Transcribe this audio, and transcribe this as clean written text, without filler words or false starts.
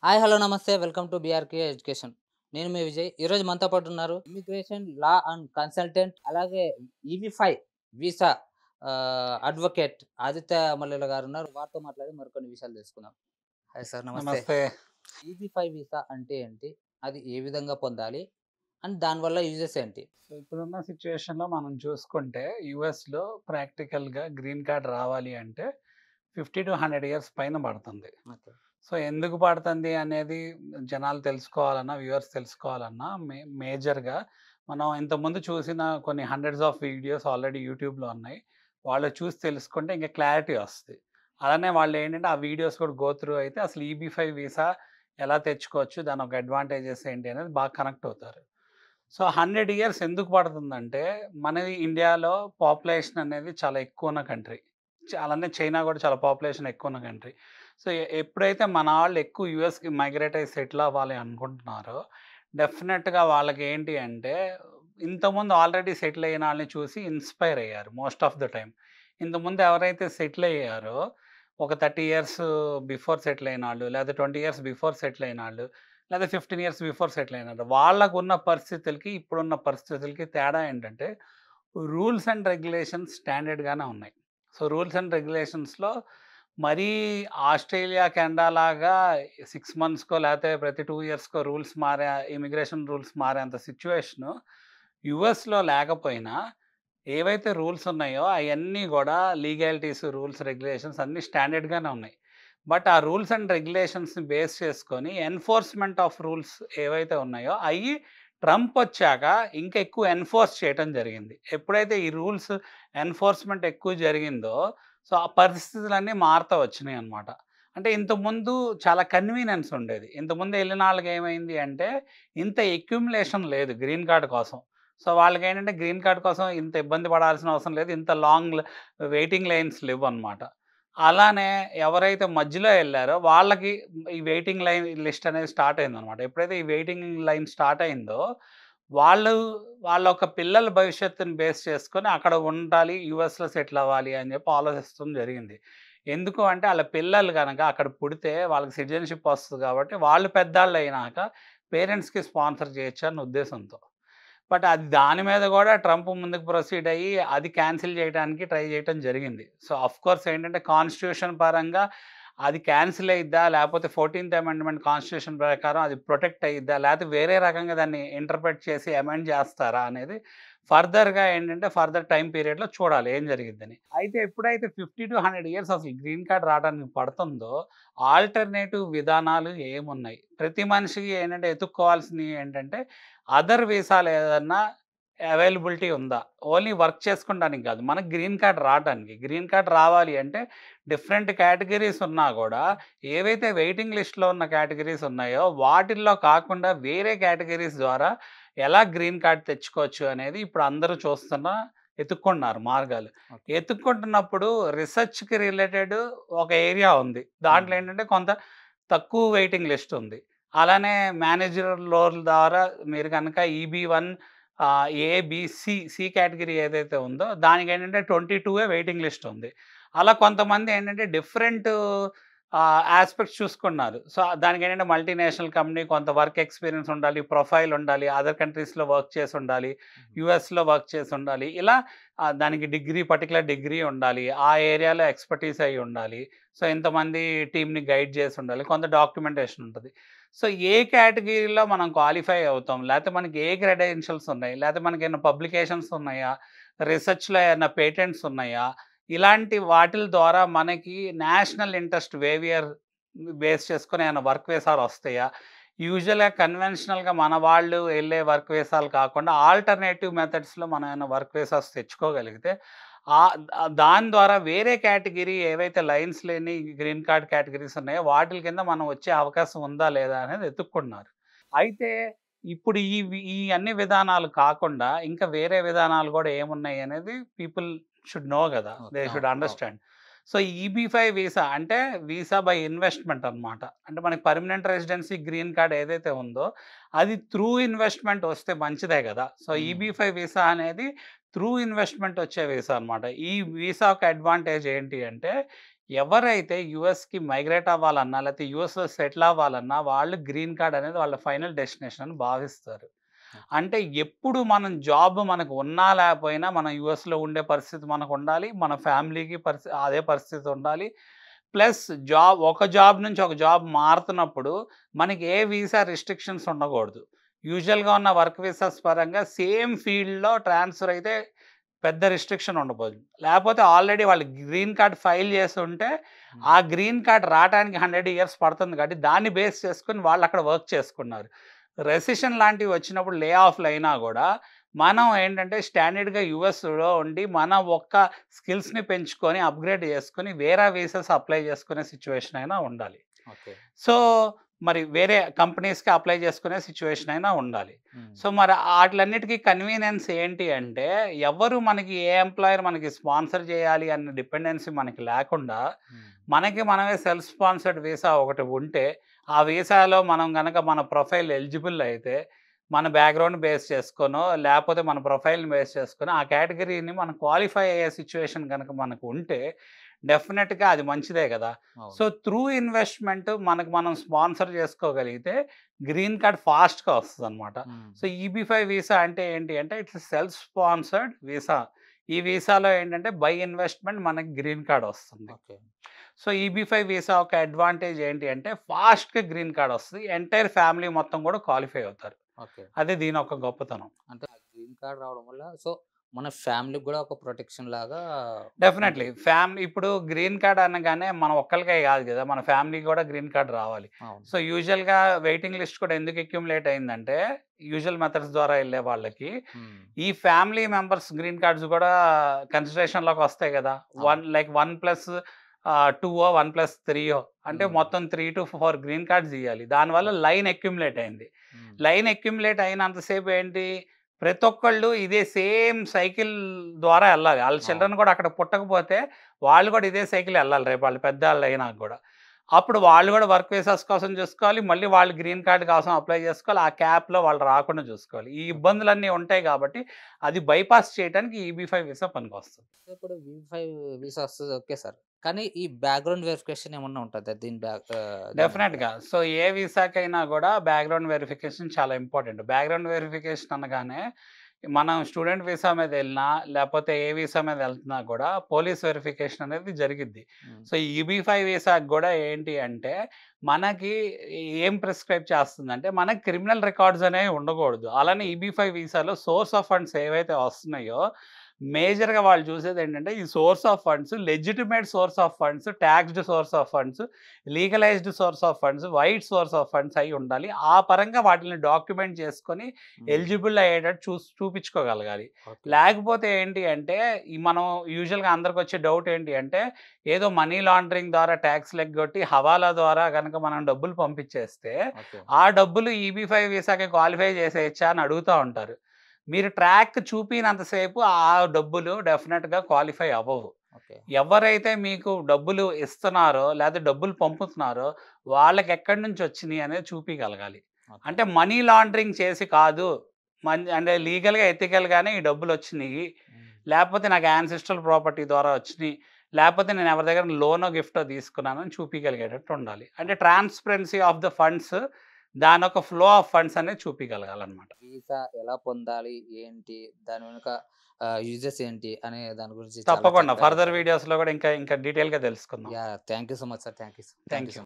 Hi! Hello! నమస్తే. Welcome to BRK education. నేను మీ విజయ్. ఈరోజు మనతో పాటు ఉన్నారు ఇమిగ్రేషన్, లా అండ్ కన్సల్టెంట్ అలాగే ఈబీ5 వీసా అడ్వకేట్ ఆదిత్య మల్లెల గారున్నారు. వారితో మాట్లాడి మరికొన్ని విషయాలు తెలుసుకుందాం. Hi sir! నమస్తే. నమస్తే. ఈబీ5 వీసా అంటే ఏంటి? అది ఏ విధంగా పొందాలి? అండ్ దానివల్ల యూజెస్ ఏంటి? సో, ఇప్పుడున్న సిట్యుయేషన్‌లో మనం చూసుకుంటే యూఎస్‌లో ప్రాక్టికల్‌గా గ్రీన్ కార్డ్ రావాలి అంటే 50-100 ఇయర్స్ పైన పడుతుంది. ఓకే. సో, ఎందుకు పడుతుంది అనేది జనాలు తెలుసుకోవాలన్నా, వ్యూవర్స్ తెలుసుకోవాలన్నా మేజర్‌గా మనం ఇంతకుముందు చూసిన కొన్ని హండ్రెడ్స్ ఆఫ్ వీడియోస్ ఆల్రెడీ యూట్యూబ్‌లో ఉన్నాయి. వాళ్ళు చూసి తెలుసుకుంటే ఇంకా క్లారిటీ వస్తది. అలానే వాళ్ళేంటంటే ఆ వీడియోస్ కూడా గో త్రూ అయితే అసలు ఈబీ5 వీసా ఎలా తెచ్చుకోవచ్చు? దాని ఒక అడ్వాంటేజెస్ ఏంటి అనేది బాగా కనెక్ట్ అవుతారు. సో, 100 ఇయర్స్ ఎందుకు పడుతుందంటే, మనది ఇండియాలో పాపులేషన్ అనేది చాలా ఎక్కువున్న కంట్రీ. అలానే చైనా గూడా చాలా పాపులేషన్ ఎక్కువున్న కంట్రీ. సో, ఎప్పుడైతే మన వాళ్ళు ఎక్కువ యూఎస్‌కి మైగ్రేట్ అయ్యి సెటిల్ అవ్వాలి అనుకుంటున్నారో, డెఫినెట్‌గా వాళ్ళకేంటి అంటే, ఇంతకుముందు ఆల్రెడీ సెటిల్ అయిన ఆళ్ళని చూసి ఇన్‌స్పైర్ అయ్యారు మోస్ట్ ఆఫ్ ద టైమ్. ఇంతకుముందు ఎవరైతే సెటిల్ అయ్యారో, ఒక 30 ఇయర్స్ బిఫోర్ సెటిల్ అయినాళ్ళు, లేదా 20 ఇయర్స్ బిఫోర్ సెటిల్ అయినాళ్ళు, లేదా 15 ఇయర్స్ బిఫోర్ సెటిల్ అయినారు. వాళ్ళకున్న పరిస్థితులకి, ఇప్పుడున్న పరిస్థితులకి తేడా ఏంటంటే, రూల్స్ అండ్ రెగ్యులేషన్స్ స్టాండర్డ్‌గానే ఉన్నాయి. సో, రూల్స్ అండ్ రెగ్యులేషన్స్‌లో మరీ ఆస్ట్రేలియా, కెనడా లాగా 6 మంత్స్‌కో లేతే ప్రతి 2 ఇయర్స్‌కో రూల్స్ మారే ఇమిగ్రేషన్ రూల్స్ మారేంత సిట్యుయేషను యూఎస్‌లో లేకపోయినా, ఏవైతే రూల్స్ ఉన్నాయో అయన్నీ గూడా లీగాలిటీస్, రూల్స్, రెగ్యులేషన్స్ అన్నీ స్టాండర్డ్‌గానే ఉన్నాయి. బట్ ఆ రూల్స్ అండ్ రెగ్యులేషన్స్‌ని బేస్ చేసుకొని ఎన్ఫోర్స్‌మెంట్ ఆఫ్ రూల్స్ ఏవైతే ఉన్నాయో అయ్యి ట్రంప్ వచ్చాక ఇంకా ఎక్కువ ఎన్ఫోర్స్ చేయటం జరిగింది. ఎప్పుడైతే ఈ రూల్స్ ఎన్ఫోర్స్‌మెంట్ ఎక్కువ జరిగిందో, సో, ఆ పరిస్థితులన్నీ మారుతా వచ్చినాయన్నమాట. అంటే ఇంతకుముందు చాలా కన్వీనియన్స్ ఉండేది. ఇంతకుముందు ఎళ్ళినాళ్ళకి ఏమైంది అంటే, ఇంత అక్యుములేషన్ లేదు గ్రీన్ కార్డ్ కోసం. సో, వాళ్ళకేంటంటే గ్రీన్ కార్డ్ కోసం ఇంత ఇబ్బంది పడాల్సిన అవసరం లేదు. ఇంత లాంగ్ వెయిటింగ్ లైన్స్ లేవన్నమాట. అలానే ఎవరైతే మధ్యలో ఎళ్లారో వాళ్ళకి ఈ వెయిటింగ్ లైన్ లిస్ట్ అనేది స్టార్ట్ అయిందనమాట. ఎప్పుడైతే ఈ వెయిటింగ్ లైన్ స్టార్ట్ అయిందో, వాళ్ళు వాళ్ళొక పిల్లల భవిష్యత్తుని బేస్ చేసుకొని అక్కడ ఉండాలి, యూఎస్‌లో సెటిల్ అవ్వాలి అని చెప్పి ఆలోచిచ్చడం జరిగింది. ఎందుకు అంటే ఆళ్ళ పిల్లలు గనక అక్కడ పుడితే వాళ్ళకి సిటిజన్‌షిప్ వస్తది కాబట్టి, వాళ్ళు పెద్దాళ్ళయినాక పేరెంట్స్‌కి స్పాన్సర్ చేయొచ్చు అన్న ఉద్దేశంతో. బట్ అది దాని మీద గూడా ట్రంప్ ముందుకు ప్రొసీడ్ అయ్యి, అది క్యాన్సిల్ జేయటానికి ట్రై జేయటం జరిగింది. సో, ఆఫ్‌కోర్స్ ఏంటంటే, కాన్స్టిట్యూషన్ పరంగా అది క్యాన్సిల్ అయ్యిద్దా? లేపోతే 14థ్ అమెండ్మెంట్ కాన్స్టిట్యూషన్ ప్రకారం అది ప్రొటెక్ట్ అయ్యిద్దా? లేతే వేరే రకంగా దాన్ని ఇంటర్ప్రెట్ చేసి అమెండ్ జేస్తారా? అనేది ఫర్దర్‌గా ఏంటంటే, ఫర్దర్ టైమ్ పీరియడ్‌లో చూడాలి ఏం జరిగిద్దని. అయితే ఎప్పుడైతే 50-100 ఇయర్స్ అసలు గ్రీన్ కార్డ్ రావడానికి పడుతుందో, ఆల్టర్‌నేటివ్ విధానాలు ఏమున్నాయి? ప్రతి మనిషికి ఏంటంటే, ఎతుక్కోవాల్సినయి ఏంటంటే అదర్ వీసాలు ఏదన్నా అవైలబిలిటీ ఉందా? ఓన్లీ వర్క్ చేసుకోవడానికి గాదు. మనకు గ్రీన్ కార్డ్ రావటానికి. గ్రీన్ కార్డ్ రావాలి అంటే డిఫరెంట్ కేటగరీస్ ఉన్నా గూడా ఏవైతే వెయిటింగ్ లిస్ట్‌లో ఉన్న కేటగరీస్ ఉన్నాయో వాటిల్లో కాకుండా వేరే కేటగరీస్ ద్వారా ఎలా గ్రీన్ కార్డ్ తెచ్చుకోవచ్చు అనేది ఇప్పుడు అందరూ ఎతుక్కుంటున్నారు మార్గాలు. ఓకే. ఎతుక్కుంటున్నప్పుడు రిసర్చ్‌కి రిలేటెడ్ ఒక ఏరియా ఉంది. దాంట్లో హ్మ్. ఏంటంటే కొంత తక్కువ వెయిటింగ్ లిస్ట్ ఉంది. అలానే మేనేజర్ రోల్ ద్వారా మీరు గనక ఈబీ1 ఏ, బి, సి కేటగరీ ఏదైతే ఉందో దానికేంటంటే 22 వెయిటింగ్ లిస్ట్ ఉంది. అలా కొంతమంది ఏంటంటే డిఫరెంట్ యాస్పెక్ట్స్ చూసుకున్నారు. సో, దానికేంటంటే మల్టీనేషనల్ కంపెనీ కొంత వర్క్ ఎక్స్‌పీరియన్స్ ఉండాలి, ప్రొఫైల్ ఉండాలి, అదర్ కంట్రీస్‌లో వర్క్ చేసుండాలి, హుహు. యూఎస్‌లో వర్క్ చేసుండాలి. ఇలా దానికి పర్టిక్యులర్ డిగ్రీ ఉండాలి. ఆ ఏరియాలో ఎక్స్‌పర్‌టీస్ అయ్యి ఉండాలి. సో, ఇంతమంది టీమ్‌ని గైడ్ చేసుండాలి. కొంత డాక్యుమెంటేషన్ ఉంటది. సో, ఏ కేటగిరీలో మనం క్వాలిఫై అవుతాం? లేతే మనకి ఏ క్రెడెన్షియల్స్ ఉన్నాయి? లేతే మనకేమైనా పబ్లికేషన్స్ ఉన్నాయా? రిసర్చ్‌లో ఏమన్నా పేటెంట్స్ ఉన్నాయా? ఇలాంటి వాటిల ద్వారా మనకి నేషనల్ ఇంట్రెస్ట్ వేవియర్ బేస్ చేసుకొని ఏమైనా వర్క్ వీసాలొస్తాయా? యూజువల్‌గా కన్వెన్షనల్‌గా మన వాళ్ళు ఎళ్ళే వర్క్ వీసాలు కాకుండా ఆల్టర్‌నేటివ్ మెథడ్స్‌లో మనం ఏమైనా వర్క్ వీసాస్ తెచ్చుకోగలిగితే దాని ద్వారా వేరే కేటగిరీ ఏవైతే లైన్స్ లేని గ్రీన్ కార్డ్ కేటగరీస్ ఉన్నాయో వాటిల కింద మనం వచ్చే అవకాశం ఉందా? లేదా? అనేది ఎతుక్కుంటున్నారు. అయితే ఇప్పుడు ఈ అన్ని విధానాలు కాకుండా ఇంకా వేరే విధానాలు గూడా ఏమున్నాయి అనేది పీపుల్ షుడ్ నో గదా! They okay. షుడ్ అవును. అవును. అండర్‌స్టాండ్. సో, ఈబీ5 వీసా అంటే వీసా బై ఇన్వెస్ట్‌మెంట్ అన్నమాట. అంటే మనకి పర్మనెంట్ రెసిడెన్సీ గ్రీన్ కార్డ్ ఏదైతే ఉందో అది త్రూ ఇన్వెస్ట్‌మెంట్ వస్తే మంచిదే గదా! సో, హ్మ్. ఈబీ5 వీసా అనేది త్రూ ఇన్వెస్ట్‌మెంట్ వచ్చే వీసా అనమాట. ఈ వీసా యొక్క అడ్వాంటేజ్ ఏంటి అంటే, ఎవరైతే యూఎస్‌కి మైగ్రేట్ అవ్వాలన్నా, లేకపోతే యూఎస్‌లో సెటిల్ అవ్వాలన్నా, వాళ్ళు గ్రీన్ కార్డ్ అనేది వాళ్ళ ఫైనల్ డెస్టినేషన్ అని భావిస్తారు. అంటే ఎప్పుడు మనం జాబ్ మనకు ఉన్నా లేకపోయినా మనం యూఎస్‌లో ఉండే పరిస్థితి మనకుండాలి. మన ఫ్యామిలీకి అదే పరిస్థితి ఉండాలి. ప్లస్ ఒక జాబ్ నుంచి ఒక జాబ్ మారుతున్నప్పుడు మనకి ఏ వీసా రిస్ట్రిక్షన్స్ ఉండకూడదు. యూజువల్‌గా ఉన్న వర్క్ వీసాస్ పరంగా సేమ్ ఫీల్డ్‌లో ట్రాన్స్‌ఫర్ అయితే పెద్ద రిస్ట్రిక్షన్ ఉండబోదు. లేపోతే ఆల్రెడీ వాళ్ళు గ్రీన్ కార్డ్ ఫైల్ చేసుంటే, ఆ గ్రీన్ కార్డ్ రాటానికి 100 ఇయర్స్ పడుతుంది కాబట్టి దాన్ని బేస్ చేసుకొని వాళ్ళక్కడ వర్క్ చేసుకున్నారు. రెసిషన్ లాంటివి వచ్చినప్పుడు లే ఆఫ్‌లు అయినా గూడా, మనం ఏంటంటే స్టాండర్డ్‌గా యూఎస్‌లో ఉండి మన స్కిల్స్‌ని పెంచుకొని, అప్‌గ్రేడ్ చేసుకొని వేరే వీసాస్ అప్లై చేసుకునే సిట్యుయేషన్ అయినా ఉండాలి. ఓకే. సో, మరి వేరే కంపెనీస్‌కి అప్లై చేసుకునే సిట్యుయేషన్ అయినా ఉండాలి. హ్మ్. సో, మరి ఆటిలన్నిటికి కన్వీనియన్స్ ఏంటి అంటే, ఎవ్వరు మనకి ఏ ఎంప్లాయర్ మనకి స్పాన్సర్ చేయాలి అన్న డిపెండెన్సీ మనకి లేకుండా, హ్మ్. మనకి మనమే సెల్ఫ్ స్పాన్సర్డ్ వీసా ఒకటి ఉంటే, ఆ వీసాలో మనం గనక మన ప్రొఫైల్ ఎలిజిబుల్ అయితే, మన బ్యాక్‌గ్రౌండ్ బేస్ చేసుకోనో, లేపోతే మన ప్రొఫైల్‌ని బేస్ చేసుకొని, ఆ కేటగరీని మనం క్వాలిఫై అయ్యే సిట్యుయేషన్ గనక మనకు ఉంటే, డెఫినిట్‌గా అది మంచిదే గదా! సో, అవును. త్రూ ఇన్వెస్ట్‌మెంట్ మనకు మనం స్పాన్సర్ చేసుకోగలిగితే గ్రీన్ కార్డ్ ఫాస్ట్‌గా వస్తదనమాట. హ్మ్. సో, ఈబీ-5 వీసా అంటే ఏంటి అంటే ఇట్స్ సెల్ఫ్ స్పాన్సర్డ్ వీసా. ఈ వీసాలో ఏంటంటే బై ఇన్వెస్ట్‌మెంట్ మనకి గ్రీన్ కార్డ్ వస్తుంది. ఓకే. సో, ఈబీ-5 వీసా ఒక అడ్వాంటేజ్ ఏంటి అంటే ఫాస్ట్‌గా గ్రీన్ కార్డ్ వస్తది. ఎంటైర్ ఫ్యామిలీ మొత్తం కూడా క్వాలిఫై అవుతారు. ఓకే. అదే దీని యొక్క గొప్పతనం. అంటే ఆ గ్రీన్ కార్డ్ రావడం వల్ల సో, మన ఫ్యామిలీకి గూడా ఒక ప్రొటెక్షన్ లాగా డెఫినెట్‌లీ. ఉంటది. ఇప్పుడు గ్రీన్ కార్డ్ అనగానే మన ఒక్కళ్ళకే గాదు గదా! మన ఫ్యామిలీకి గూడా గ్రీన్ కార్డ్ రావాలి. అవును. సో, యూజువల్‌గా వెయిటింగ్ లిస్ట్ కూడా ఎందుకు అక్యుములేట్ అయిందంటే, యూజువల్ మెథడ్స్ ద్వారా ఎళ్ళే వాళ్ళకి, హ్మ్. ఈ ఫ్యామిలీ మెంబర్స్ గ్రీన్ కార్డ్స్ గూడా కన్సిడరేషన్‌లోకి వస్తాయి గదా! అవును. 1+2 1+3 అంటే హ్మ్. మొత్తం 3-4 గ్రీన్ కార్డ్స్ ఇయ్యాలి. దానివల్ల ఓకే. లైన్ అక్యుములేట్ అయింది. హ్మ్. లైన్ అక్యుములేట్ అయినంత సేపు ఏంటి, ప్రతి ఒక్కళ్ళు ఇదే సేమ్ సైకిల్ ద్వారా ఎళ్ళాలి. ఆళ్ళ అవును. చిల్డ్రన్ కూడా అక్కడ పుట్టకపోతే, వాళ్ళు కూడా ఇదే సైకిల్ ఎళ్ళాలి రేపు వాళ్ళు పెద్దాళ్ళయినాక గూడా. అప్పుడు వాళ్ళు గూడా వర్క్ వీసాస్ కోసం చూసుకోవాలి. మళ్ళీ వాళ్ళు గ్రీన్ కార్డ్ కోసం అప్లై చేసుకోవాలి. ఆ క్యాప్‌లో వాళ్ళు రాకుండా చూసుకోవాలి. ఈ ఓకే. ఇబ్బందులన్నీ ఉంటాయి కాబట్టి, అది బైపాస్ చేయటానికి ఈబీ-5 వీసా పనికొస్తది. ఇప్పుడు వి5 వీసా వస్తది ఓకే సార్. కానీ ఈ బ్యాక్‌గ్రౌండ్ వెరిఫికేషన్ ఏమన్నా ఉంటదా? దీని వెనకాల? డెఫినెట్‌గా. సో, ఏ వీసాకైనా గూడా బ్యాక్‌గ్రౌండ్ వెరిఫికేషన్ చాలా ఇంపార్టెంట్. బ్యాక్‌గ్రౌండ్ వెరిఫికేషన్ అనగానే, మనం స్టూడెంట్ వీసా మీద ఎళ్ళినా, లేపోతే ఏ వీసా మీద ఎళ్తున్నా గూడా పోలీస్ వెరిఫికేషన్ అనేది జరిగిద్ది. హ్మ్. సో, ఈబీ-5 వీసాకి గూడా ఏంటి అంటే, మనకి ఏం ప్రిస్క్రైబ్ చేస్తుందంటే, మనకి క్రిమినల్ రికార్డ్స్ అనేవి ఉండకూడదు. అలానే ఓకే. ఈబీ-5 వీసాలో సోర్స్ ఆఫ్ ఫండ్స్ ఏవైతే వస్తున్నాయో, మేజర్‌గా వాళ్ళు చూసేదేంటంటే, ఈ source of funds legitimate source of funds, taxed source of funds, legalised source of funds, white source of funds అయి ఉండాలి. ఆ పరంగా వాటిని డాక్యుమెంట్ చేసుకొని హ్మ్. ఎలిజిబుల్ అయ్యేటట్టు చూపించుకోగలగాలి. ఓకే. లేకపోతే ఏంటి అంటే, మనం యూజువల్‌గా అందరికొచ్చే డౌట్ ఏంటి అంటే, ఏదో మనీ లాండరింగ్ ద్వారా టాక్స్‌లు ఎగ్గొట్టి హవాలా ద్వారా గనక మనం డబ్బులు పంపించేస్తే, ఓకే. ఆ డబ్బులు ఈబీ-5 వీసాకి క్వాలిఫై చేసేయచ్చా అని అడుగుతా ఉంటారు. మీరు ట్రాక్ చూపినంత సేపు ఆ డబ్బులు డెఫినిట్‌గా క్వాలిఫై అవ్వవు. ఓకే. ఎవరైతే మీకు డబ్బులు ఇస్తున్నారో, లేతే డబ్బులు పంపుతున్నారో, వాళ్ళకెక్కడి నుంచొచ్చినియి అనేది చూపియగలగాలి. ఓకే. అంటే మనీ లాండరింగ్ చేసి కాదు, అంటే లీగల్‌గా, ఎథికల్‌గానే ఈ డబ్బులొచ్చినియి. హ్మ్. లేపోతే నాకు యాన్సెస్ట్రల్ ప్రాపర్టీ ద్వారా వచ్చినియి. లేపోతే నేను ఎవరి దగ్గర లోనో, గిఫ్టో తీసుకున్నానని చూపియగలిగేటట్టు ఉండాలి. అంటే okay. Transparency of the funds, దానొక ఫ్లో ఆఫ్ ఫండ్స్ అనేది చూపియగలగాలనమాట. వీసా ఎలా పొందాలి? ఏంటి? దాని వెనుక యూజెస్ ఏంటి? అనే దాని గురించి చాలా తప్పకుండా చక్కగా ఫర్దర్ చెప్పారు. వీడియోస్‌లో గూడా ఇంకా ఇంకా డీటెయిల్‌గా తెలుసుకుందాం. Yeah! Thank you so much sir. Thank you. Thank thank you you. So